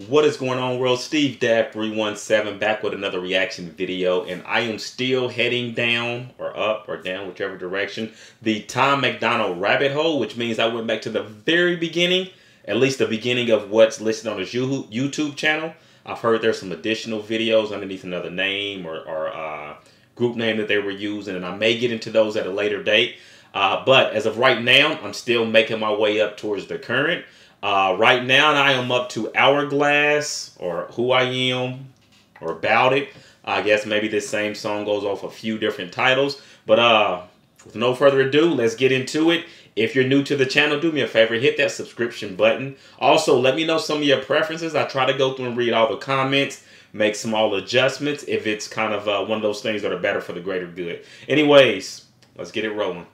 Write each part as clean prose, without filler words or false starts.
What is going on, world? Steve Dab 317 back with another reaction video, and I am still heading down or up or down, whichever direction, the Tom MacDonald rabbit hole, which means I went back to the very beginning, at least the beginning of what's listed on his YouTube channel. I've heard there's some additional videos underneath another name or group name that they were using, and I may get into those at a later date. But as of right now, I'm still making my way up towards the current. Right now, I am up to Hourglass, or Who I Am, or Bout It. I guess maybe this same song goes off a few different titles. But with no further ado, let's get into it. If you're new to the channel, do me a favor, hit that subscription button. Also, let me know some of your preferences. I try to go through and read all the comments, make small adjustments if it's kind of one of those things that are better for the greater good. Anyways, let's get it rolling.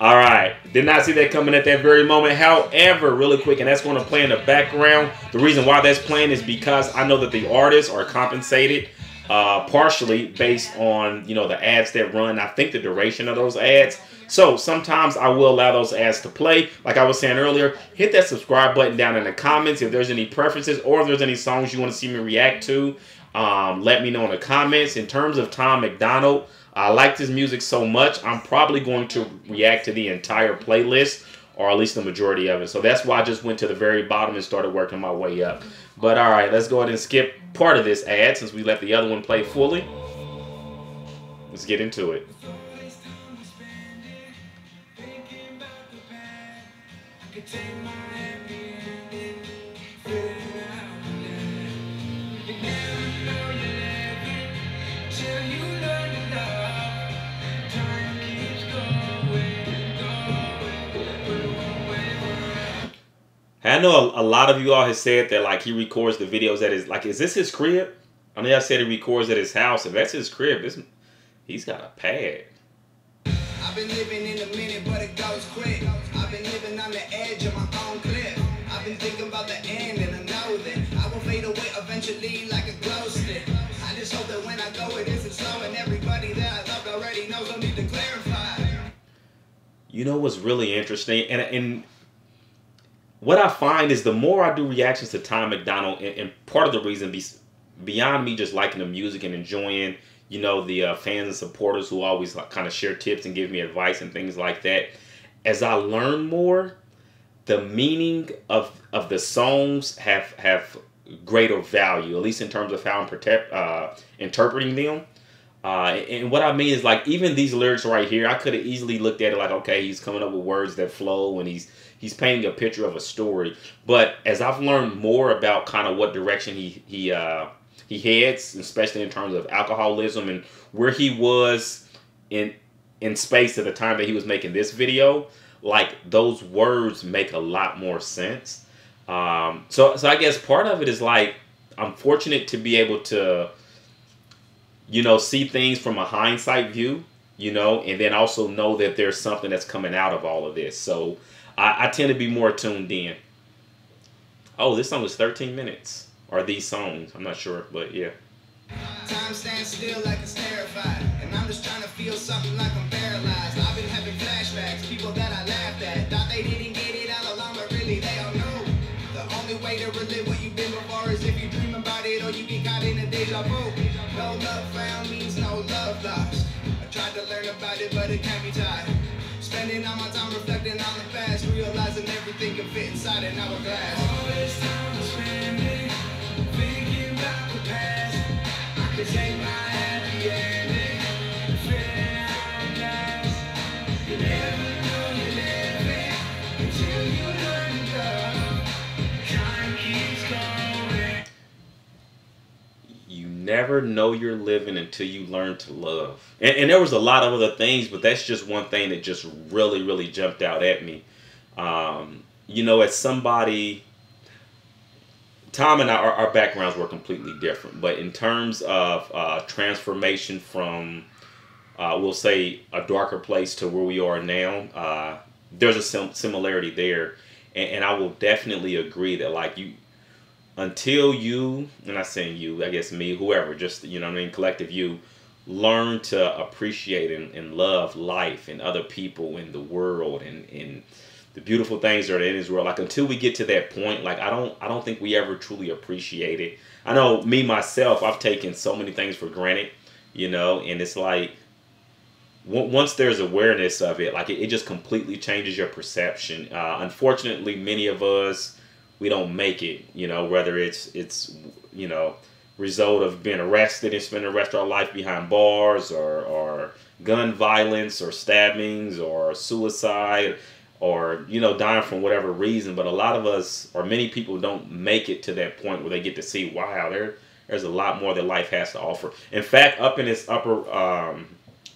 All right, did not see that coming at that very moment. However, really quick, and that's going to play in the background. The reason why that's playing is because I know that the artists are compensated partially based on, you know, the ads that run. I think the duration of those ads. So sometimes I will allow those ads to play. Like I was saying earlier, hit that subscribe button down in the comments if there's any preferences or if there's any songs you want to see me react to. Let me know in the comments. In terms of Tom MacDonald, I like his music so much, I'm probably going to react to the entire playlist, or at least the majority of it. So that's why I just went to the very bottom and started working my way up. But all right, let's go ahead and skip part of this ad since we let the other one play fully. Let's get into it. I know a lot of you all have said that, like, he records the videos at his, like, is this his crib? I mean, I said he records at his house. If that's his crib, he's got a pad. I've been living in a minute, but it goes quick. I've been living on the edge of my own cliff. I've been thinking about the end, and I know that I will fade away eventually like a glow stick. I just hope that when I go, it isn't slow, and everybody that I loved already knows I need to clarify. You know what's really interesting? And what I find is the more I do reactions to Tom MacDonald, and part of the reason beyond me just liking the music and enjoying, you know, the fans and supporters who always like kind of share tips and give me advice and things like that, as I learn more, the meaning of the songs have greater value, at least in terms of how I'm interpreting them. And what I mean is, like, even these lyrics right here, I could have easily looked at it like, okay, he's coming up with words that flow and he's painting a picture of a story. But as I've learned more about kind of what direction he heads, especially in terms of alcoholism and where he was in space at the time that he was making this video, like, those words make a lot more sense. So I guess part of it is, like, I'm fortunate to be able to, you know, see things from a hindsight view, you know, and then also know that there's something that's coming out of all of this. So I tend to be more tuned in. Oh, this song was 13 minutes. Or these songs. I'm not sure, but yeah. Time stands still like it's terrified, and I'm just trying to feel something like I'm paralyzed. I've been having flashbacks, people that I laughed at, thought they didn't get it all along, but really they all know. The only way to relive what you've been before is if you dream about it or you get caught in a deja vu. No love found means no love lost. I tried to learn about it, but it can't be taught. Spending all my time reflecting on the past, realizing everything can fit inside an hourglass. All this time I'm spending thinking about the past. I could take my happy ending and fit an hourglass. You never know you're living until you learn to love. Time keeps going. You never know you're living until you learn to love. And there was a lot of other things, but that's just one thing that just really, really jumped out at me. You know, as somebody, Tom and our backgrounds were completely different. But in terms of transformation from, we'll say, a darker place to where we are now, there's a similarity there. And I will definitely agree that, like, until you, and I'm saying you, I guess me, whoever, just, you know what I mean, collective you, learn to appreciate and love life and other people in the world and the beautiful things that are in this world. Like, until we get to that point, like, I don't think we ever truly appreciate it. I know me myself, I've taken so many things for granted, you know, and it's like, once there's awareness of it, like, it just completely changes your perception. Unfortunately, many of us, we don't make it, you know, whether it's you know, result of being arrested and spending the rest of our life behind bars, or gun violence, or stabbings, or suicide, or, you know, dying from whatever reason. But a lot of us, or many people, don't make it to that point where they get to see, wow, there's a lot more that life has to offer. In fact, up in this upper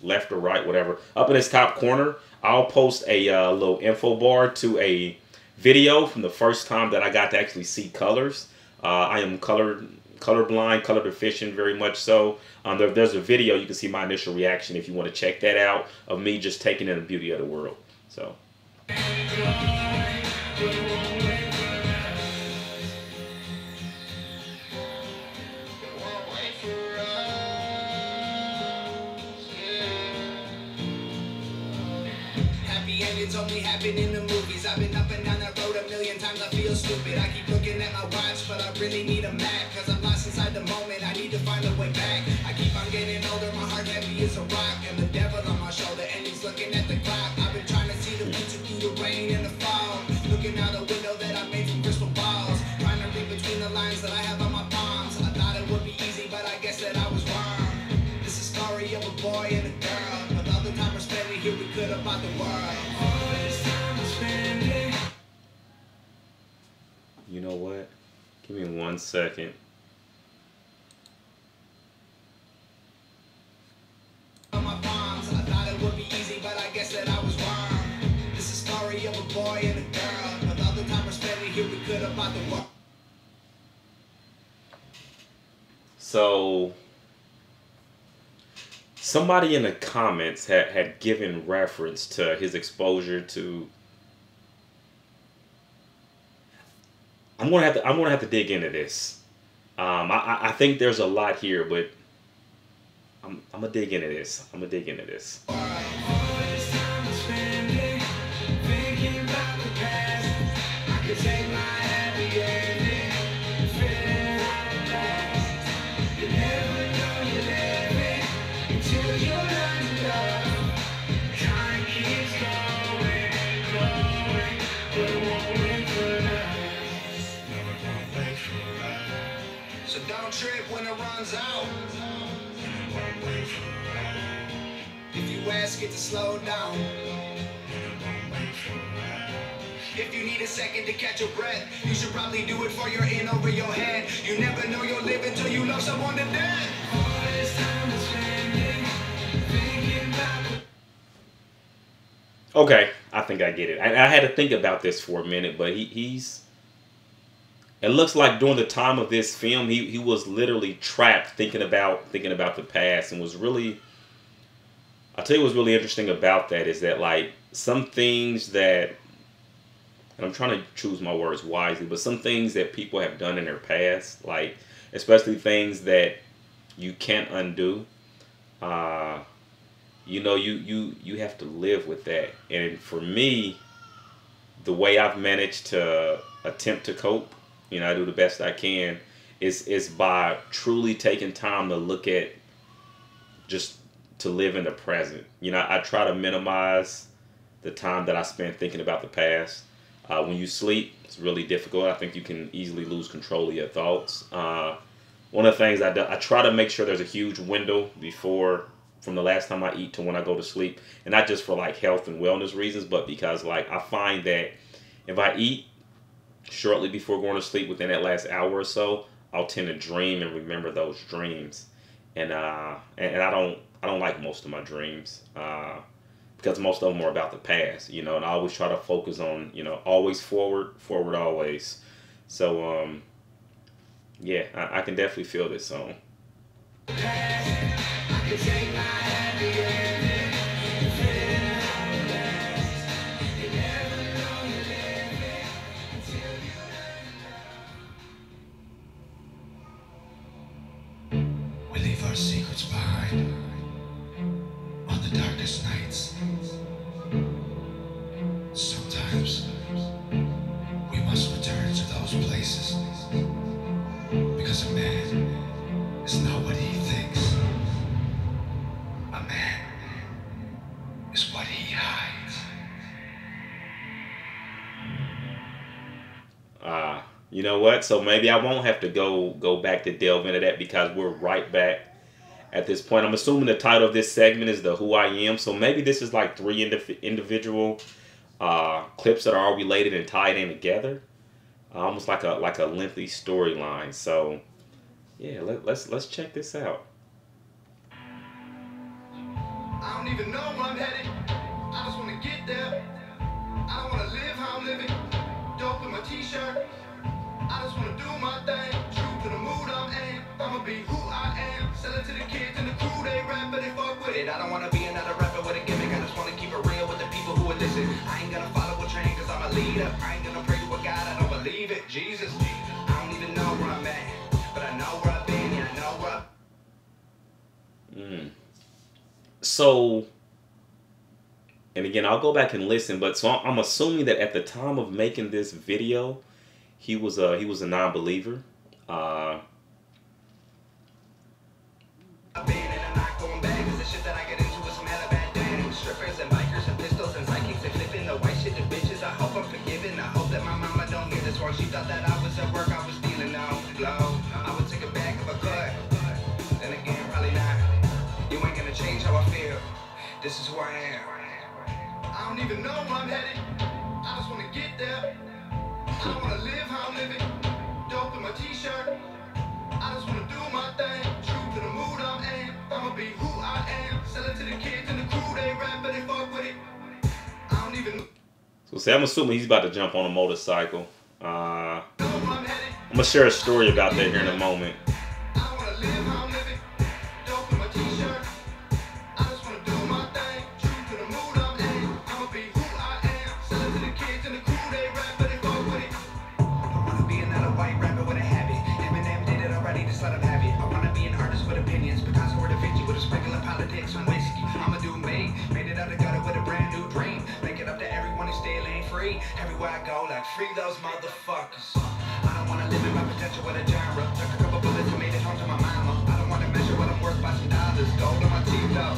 left or right, whatever, up in this top corner, I'll post a little info bar to a video from the first time that I got to actually see colors. I am colorblind, color deficient, very much so. There's a video, you can see my initial reaction if you want to check that out, of me just taking in the beauty of the world. So. It's only happened in the movies. I've been up and down that road a million times. I feel stupid. I keep looking at my watch, but I really need a map, cause I'm lost inside the moment. I need to find a way back. I keep on getting older, my heart heavy as a rock, and the devil on my shoulder, and he's looking at the clock. I've been trying to see the future through the rain and the fog, looking out a window that I made from crystal balls, trying to read between the lines that I have on my palms. I thought it would be easy, but I guess that I was wrong. This is a story of a boy and a girl. With all the time we're spending here, we could have bought the world. You know what? Give me 1 second. On my palms, I thought it would be easy, but I guess that I was wrong. This is a story of a boy and a girl. With all the time we're spending here, we could have bought the world. So, somebody in the comments had given reference to his exposure to. I'm gonna have to dig into this. I think there's a lot here, but I'm gonna dig into this. So don't trip when it runs out. If you ask it to slow down. If you need a second to catch your breath, you should probably do it for your in over your head. You never know you'll live until you love someone to death. Okay, I think I get it. I had to think about this for a minute, but he's. It looks like during the time of this film, he was literally trapped thinking about the past, and was really. I'll tell you what's really interesting about that is that, like, some things that, and I'm trying to choose my words wisely, but some things that people have done in their past, like especially things that you can't undo. You know, you have to live with that. And for me, the way I've managed to attempt to cope, you know, I do the best I can, is by truly taking time to look at, just to live in the present. You know, I try to minimize the time that I spend thinking about the past. When you sleep, it's really difficult. I think you can easily lose control of your thoughts. One of the things I try to make sure there's a huge window from the last time I eat to when I go to sleep, and not just for like health and wellness reasons, but because like I find that if I eat shortly before going to sleep, within that last hour or so, I'll tend to dream and remember those dreams, and I don't like most of my dreams because most of them are about the past, you know, and I always try to focus on, you know, always forward always. So yeah, I can definitely feel this song. leave our secrets behind on the darkest nights. Sometimes we must return to those places because a man is not what he thinks. A man is what he hides. You know what? So maybe I won't have to go back to delve into that because we're right back at this point. I'm assuming the title of this segment is the Who I Am. So maybe this is like three individual clips that are all related and tied in together, almost like a lengthy storyline. So yeah, let's check this out. I don't even know where I'm headed. I just want to get there. I don't want to live how I'm living. Dope in my t-shirt. I just want to do my thing. True to the mood I'm in. I'ma be who I am. Sell it to the kids and the crew. They rap, but they fuck with it. I don't want to be another rapper with a gimmick. I just want to keep it real with the people who would listen. I ain't gonna follow a train cause I'm a leader. I ain't gonna pray to a God. I don't believe it. Jesus. I don't even know where I'm at. But I know where I've been. Yeah, I know where So, and again, I'll go back and listen, but so I'm assuming that at the time of making this video, he was a non-believer. I've been and I'm not going back. Cause the shit that I get into is some hella bad things. Strippers and bikers and pistols and psychics and flipping the white shit to bitches. I hope I'm forgiven. I hope that my mama don't hear this wrong. She thought that I was at work, I was stealing no glow. I would take it back if I could. Then again, probably not. You ain't gonna change how I feel. This is who I am. I don't even know where I'm headed. I just wanna get there. I don't wanna live how I'm living. Dope in my t-shirt. I just wanna do my thing. True to the mood I'm in. I'ma be who I am. Sell it to the kids and the crew. They rap, but they fuck with it. I don't even know So, see, I'm assuming he's about to jump on a motorcycle. where I'm headed. I'm gonna share a story about that here in a moment. I don't wanna live how I'm living. Dope in my t-shirt. I just wanna do my thing. True to the mood I'm in. I'ma be who I am. Sell it to the kids and the crew. They rap, but they fuck with it. I wanna be another white rapper with a habit. Eminem did it already, just let him have it. I wanna be an artist with opinions. Picasso or Da Vinci with a sprinkle of politics and whiskey. I'ma do me. Made it out the gutter with a brand new dream. Make it up to everyone who still ain't free. Everywhere I go, like free those motherfuckers. I don't wanna live in my potential with a genre. Took a couple bullets and made it home to my mama. I don't wanna measure what I'm worth by some dollars. Gold on my teeth though.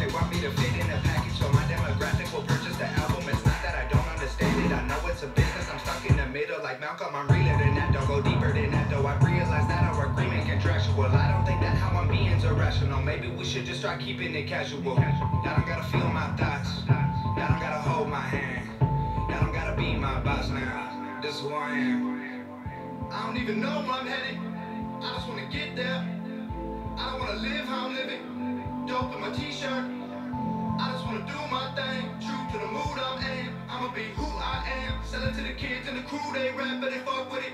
They want me to fit in a package so my demographic will purchase the album. It's not that I don't understand it. I know it's a business. I'm stuck in the middle like Malcolm. I'm realer than that. Don't go deeper than that though. I realize that our agreement contractual. I don't think that how I'm being's irrational. Maybe we should just try keeping it casual. Y'all don't gotta feel my thoughts. Y'all don't gotta hold my hand. Y'all don't gotta be my boss now. This is who I am. I don't even know where I'm headed. I just wanna get there. I don't wanna live how I'm living. Dope in my t-shirt. I just wanna do my thing. True to the mood I'm in. I'ma be who I am. Sell it to the kids and the crew. They rap, but they fuck with it.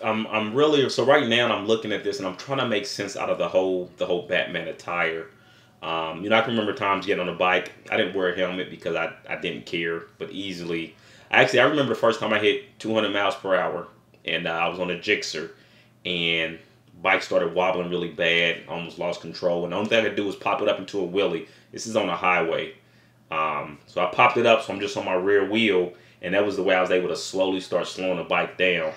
I'm really, so right now I'm looking at this and I'm trying to make sense out of the whole Batman attire. You know, I can remember times getting on a bike. I didn't wear a helmet because I didn't care, but easily. I remember the first time I hit 200 miles per hour and I was on a Gixxer and bike started wobbling really bad, almost lost control. And the only thing I could do was pop it up into a wheelie. This is on a highway. So I popped it up, so I'm just on my rear wheel, and that was the way I was able to slowly start slowing the bike down.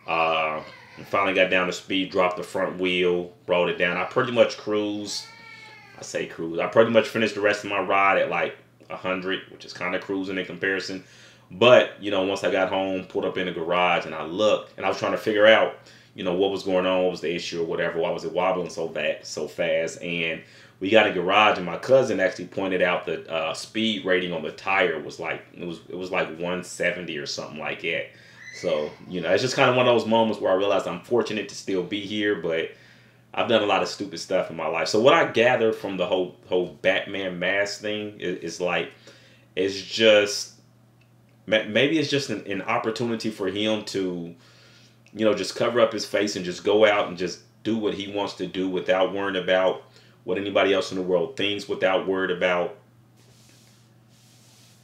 And finally got down to speed, dropped the front wheel, brought it down. I pretty much cruised. I pretty much finished the rest of my ride at like 100, which is kind of cruising in comparison. But, you know, once I got home, pulled up in the garage, and I looked, and I was trying to figure out, you know, what was going on, what was the issue or whatever, why was it wobbling so fast. And we got a garage, and my cousin actually pointed out the speed rating on the tire was like, it was like 170 or something like that. So, you know, it's just kind of one of those moments where I realized I'm fortunate to still be here, but I've done a lot of stupid stuff in my life. So what I gathered from the whole Batman mask thing is like, it's just, maybe it's just an opportunity for him to, you know, just cover up his face and just go out and just do what he wants to do without worrying about what anybody else in the world thinks without worried about.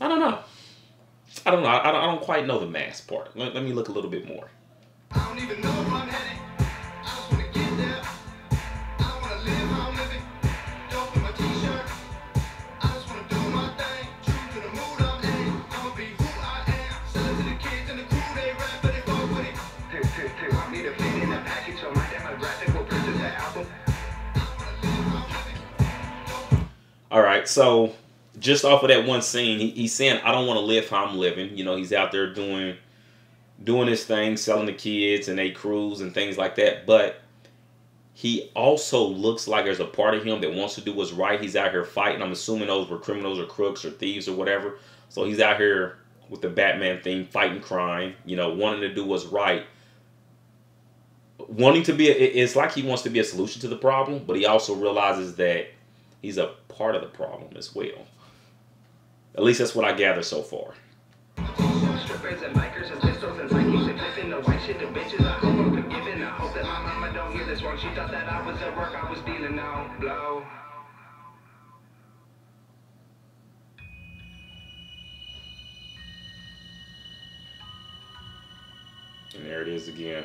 I don't know. I don't quite know the mask part. Let me look a little bit more. I don't even know where I'm headed. I just wanna get there. I don't wanna live how I'm living. Don't put my t-shirt. I just wanna do my thing. True to the mood I'm in. I'ma be who I am. Sell it to the kids and the crew, they rap, but they fuck with it. Want me to fit in a package on my demographic will purchase the album. All right, so just off of that one scene, he's saying, I don't want to live how I'm living. You know, he's out there doing his thing, selling to kids and they crews and things like that. But he also looks like there's a part of him that wants to do what's right. He's out here fighting. I'm assuming those were criminals or crooks or thieves or whatever. So he's out here with the Batman theme, fighting crime, you know, wanting to do what's right. Wanting to be, it's like he wants to be a solution to the problem, but he also realizes that he's a part of the problem as well. At least that's what I gather so far. Strippers and bikers and pistols and psychics and flipping the white shit to bitches. I hope I'm forgiven. I hope that my mama don't hear this wrong. She thought that I was at work. I was dealing now. Blow. And there it is again.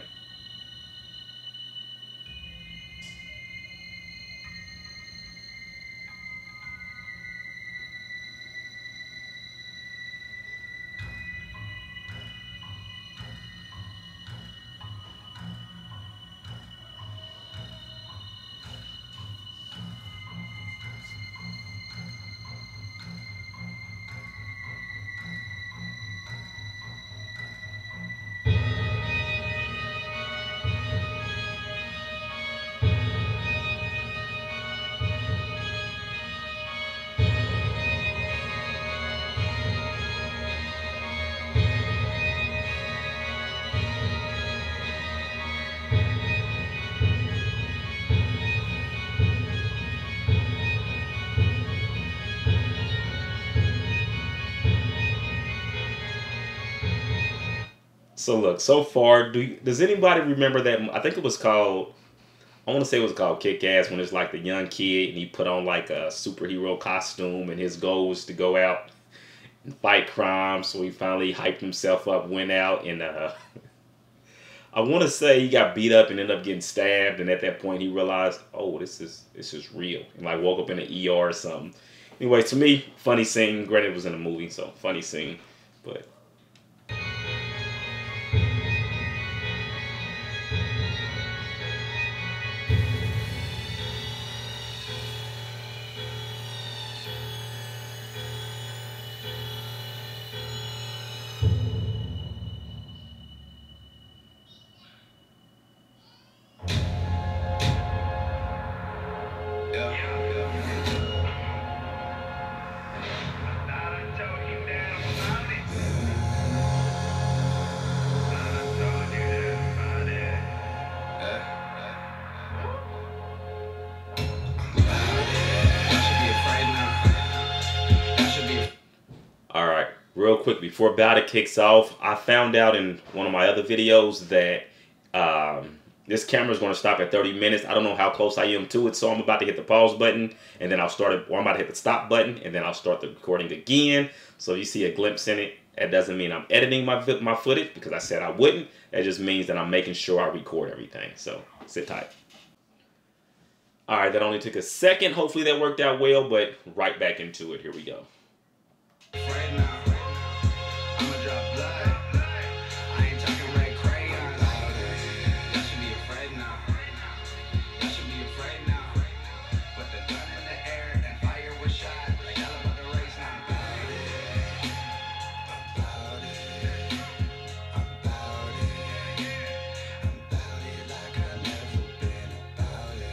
So look, so far, does anybody remember that? I think it was called, I want to say it was called Kick-Ass, when it's like the young kid and he put on like a superhero costume and his goal was to go out and fight crime. So he finally hyped himself up, went out, and I want to say he got beat up and ended up getting stabbed. And at that point he realized, oh, this is real. And like woke up in an ER or something. Anyway, to me, funny scene. Granted, it was in a movie, so funny scene, but. Real quick, before Bout It kicks off, I found out in one of my other videos that this camera is going to stop at 30 minutes. I don't know how close I am to it, so I'm about to hit the pause button, and then I'll start it, or I'm about to hit the stop button, and then I'll start the recording again. So you see a glimpse in it. That doesn't mean I'm editing my footage, because I said I wouldn't. That just means that I'm making sure I record everything. So sit tight. All right, that only took a second. Hopefully that worked out well, but right back into it. Here we go. Right now.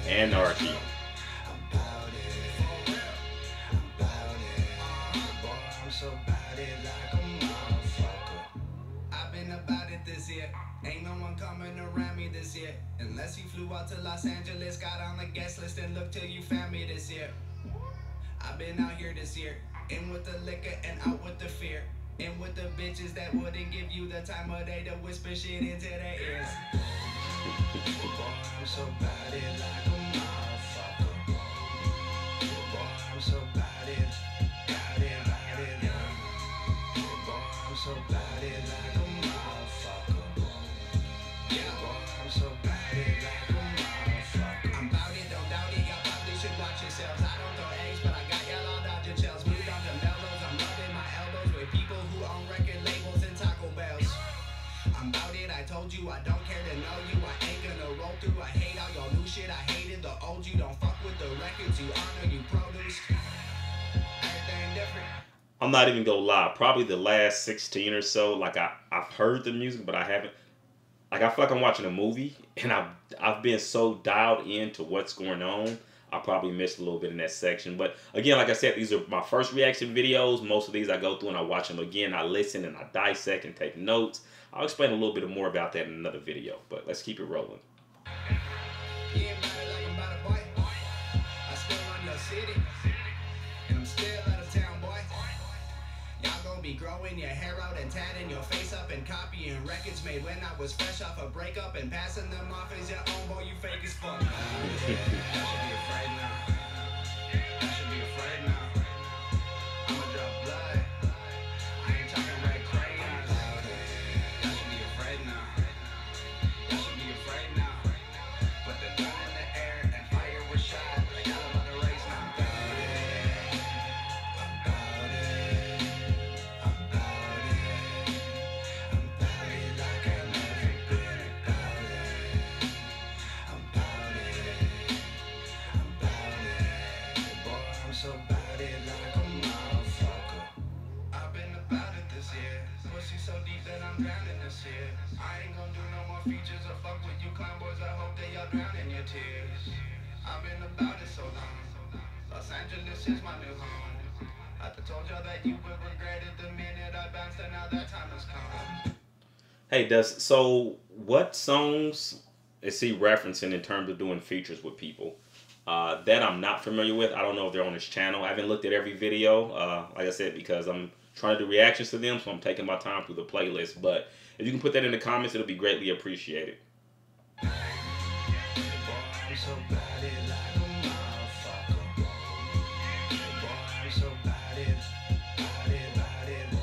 Anarchy. I've been about it this year. Ain't no one coming around me this year. Unless you flew out to Los Angeles, got on the guest list and looked till you found me this year. I've been out here this year. In with the liquor and out with the fear. In with the bitches that wouldn't give you the time of day to whisper shit into their ears. Boy, I'm so bad it like a motherfucker. honor, you produced. Everything different. I'm not even gonna lie. Probably the last 16 or so, like I've heard the music, but I haven't. Like I feel like I'm watching a movie, and I've been so dialed into what's going on. I probably missed a little bit in that section. But again, like I said, these are my first reaction videos. Most of these I go through and I watch them again. I listen and I dissect and take notes. I'll explain a little bit more about that in another video. But let's keep it rolling. Yeah, better like I'm about to bite. I still run your city, and I'm still out of town, boy. Y'all gonna be growing your hair out and tatting your face up and copying records made when I was fresh off a breakup and passing them off as your own, boy, you fake as fuck. I should be afraid now. I should be afraid now. I'ma drop blood. I ain't talking red crayons. I should be afraid now. I should be afraid now. Put the gun in the air and fire was shot. Like y'all about to race now. I'm about it. I'm about it. I'm about it. I'm about it like I never been about it. I'm about it. I'm about it. Boy, I'm so about it like a motherfucker. I've been about it this year. Pussy so deep that I'm drowning this year. I ain't gonna do no more features or fuck with you clown boys. I hope they all drown in your tears. I've been about it so long. Los Angeles is my new home. I told y'all that you would regret it the minute I bounced, and now that time has come. Hey, so what songs is he referencing in terms of doing features with people? That I'm not familiar with. I don't know if they're on his channel. I haven't looked at every video, like I said, because I'm trying to do reactions to them, so I'm taking my time through the playlist. But if you can put that in the comments, it'll be greatly appreciated. Boy, I'm so bad it like a motherfucker. Boy, I'm so bad it, bad it, bad it. Boy,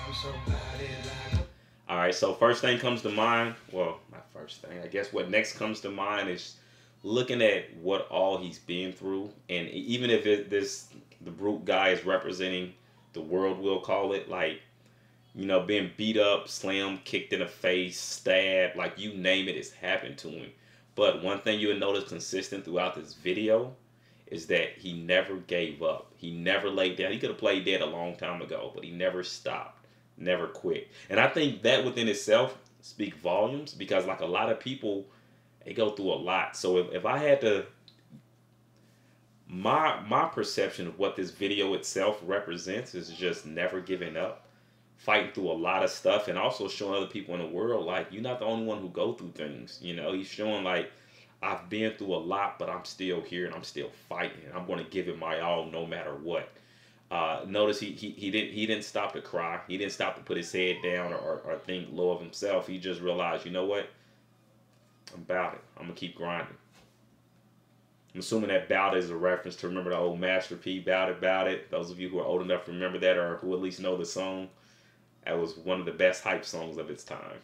I'm so bad it like a... All right, so first thing comes to mind. Well, not first thing. I guess what next comes to mind is looking at what all he's been through, and even if the brute guy is representing the world, we'll call it, like, you know, being beat up, slammed, kicked in the face, stabbed, like you name it, it's happened to him. But one thing you will notice consistent throughout this video is that he never gave up. He never laid down. He could have played dead a long time ago, but he never stopped, never quit. And I think that within itself speaks volumes, because like a lot of people, they go through a lot. So if I had to, my perception of what this video itself represents is just never giving up, fighting through a lot of stuff, and also showing other people in the world, like, you're not the only one who go through things. You know, he's showing, like, I've been through a lot, but I'm still here and I'm still fighting. I'm going to give it my all no matter what. Notice he didn't stop to cry. He didn't stop to put his head down or think low of himself. He just realized, you know what? I'm about it. I'm going to keep grinding. I'm assuming that Bout It is a reference to, remember the old Master P, Bout It, Bout It. Those of you who are old enough to remember that, or who at least know the song, that was one of the best hype songs of its time.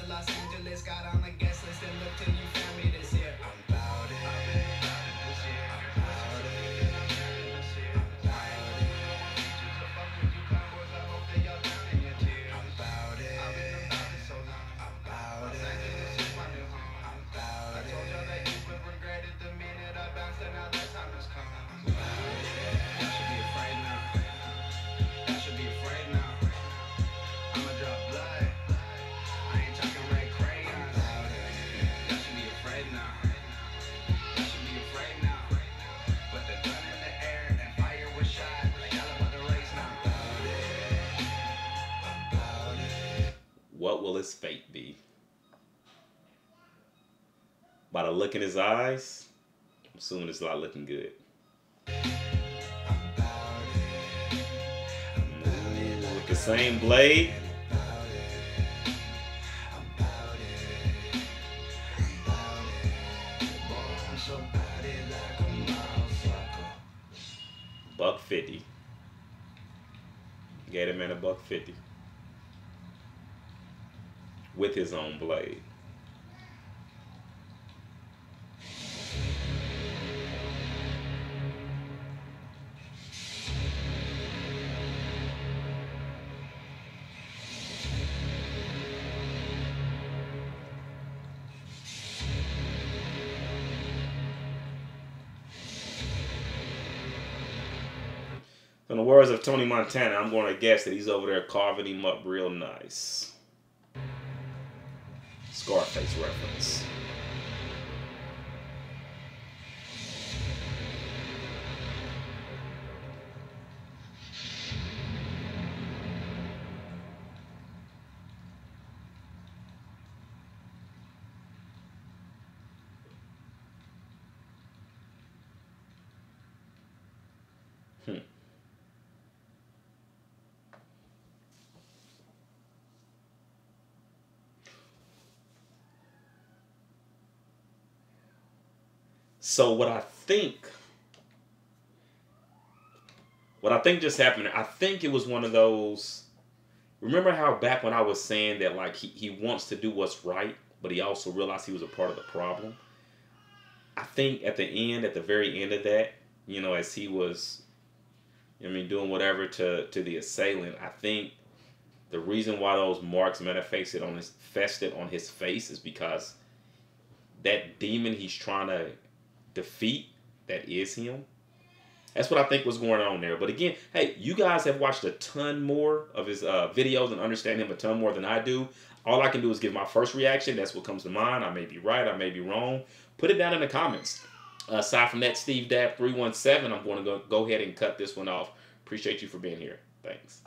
Los Angeles, got on the guest list and look till you found me this year. I'm about it. This year. I'm about it. I'm about it. So fuck with you cowboys, I hope that y'all down in your tears. I'm about it. I've been about it so long. I'm about it. Los Angeles is my new home. I'm about it. I told y'all that you would regret it the minute I bounced, and now that time has come. I'm about it. Y'all should be afraid now. Y'all should be afraid now. I'ma drop blood. I ain't talking red crayons. Y'all should be afraid now. Y'all should be afraid now. Put the gun in the air and fire was shot. Like y'all about to race now. I'm about it. What will his fate be? By the look in his eyes, I'm assuming it's not looking good. With the same blade. $150. Gave him in $150. with his own blade. In the words of Tony Montana, I'm going to guess that he's over there carving him up real nice. Scarface reference. So what I think just happened, I think it was one of those, remember how back when I was saying that like he wants to do what's right, but he also realized he was a part of the problem? I think at the very end of that, you know, as he was, I mean, doing whatever to the assailant, I think the reason why those marks fested on his face is because that demon he's trying to defeat, that is him. That's what I think was going on there. But again, hey, you guys have watched a ton more of his videos and understand him a ton more than I do. All I can do is give my first reaction. That's what comes to mind. I may be right. I may be wrong. Put it down in the comments. Aside from that, Steve Dab 317, I'm going to go ahead and cut this one off. Appreciate you for being here. Thanks.